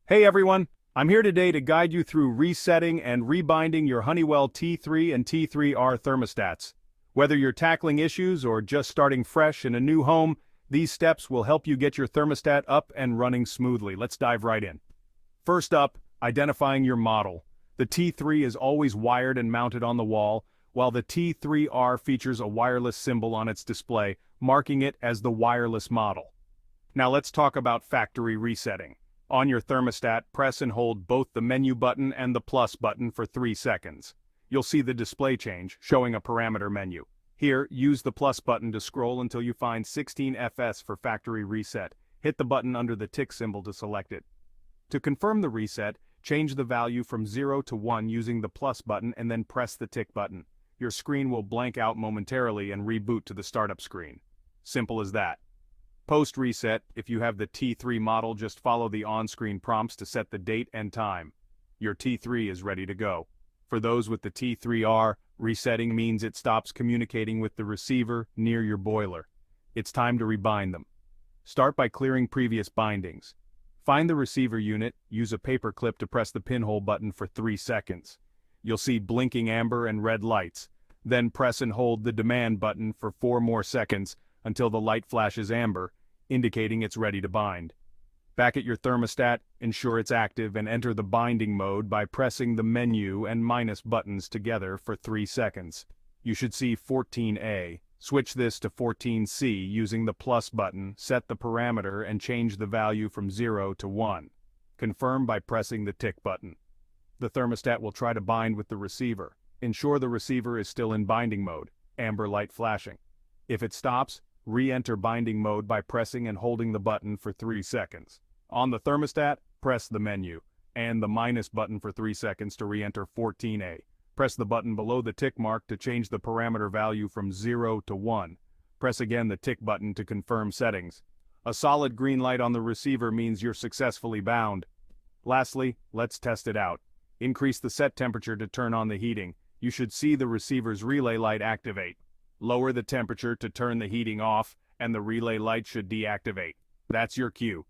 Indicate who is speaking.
Speaker 1: Hey everyone, I'm here today to guide you through resetting and rebinding your Honeywell T3 and T3R thermostats. Whether you're tackling issues or just starting fresh in a new home, these steps will help you get your thermostat up and running smoothly. Let's dive right in. First up, identifying your model. The T3 is always wired and mounted on the wall, while the T3R features a wireless symbol on its display, marking it as the wireless model. Now let's talk about factory resetting. On your thermostat, press and hold both the menu button and the plus button for 3 seconds. You'll see the display change, showing a parameter menu. Here, use the plus button to scroll until you find 16FS for factory reset. Hit the button under the tick symbol to select it. To confirm the reset, change the value from 0 to 1 using the plus button and then press the tick button. Your screen will blank out momentarily and reboot to the startup screen. Simple as that. Post-reset, if you have the T3 model, just follow the on-screen prompts to set the date and time. Your T3 is ready to go. For those with the T3R, resetting means it stops communicating with the receiver near your boiler. It's time to rebind them. Start by clearing previous bindings. Find the receiver unit, use a paper clip to press the pinhole button for 3 seconds. You'll see blinking amber and red lights. Then press and hold the demand button for 4 more seconds until the light flashes amber, indicating it's ready to bind. Back at your thermostat, ensure it's active and enter the binding mode by pressing the menu and minus buttons together for 3 seconds. You should see 14A. Switch this to 14C using the plus button, set the parameter and change the value from 0 to 1. Confirm by pressing the tick button. The thermostat will try to bind with the receiver. Ensure the receiver is still in binding mode, amber light flashing. If it stops, re-enter binding mode by pressing and holding the button for 3 seconds. On the thermostat, press the menu, and the minus button for 3 seconds to re-enter 14A. Press the button below the tick mark to change the parameter value from 0 to 1. Press again the tick button to confirm settings. A solid green light on the receiver means you're successfully bound. Lastly, let's test it out. Increase the set temperature to turn on the heating. You should see the receiver's relay light activate. Lower the temperature to turn the heating off, and the relay light should deactivate. That's your cue.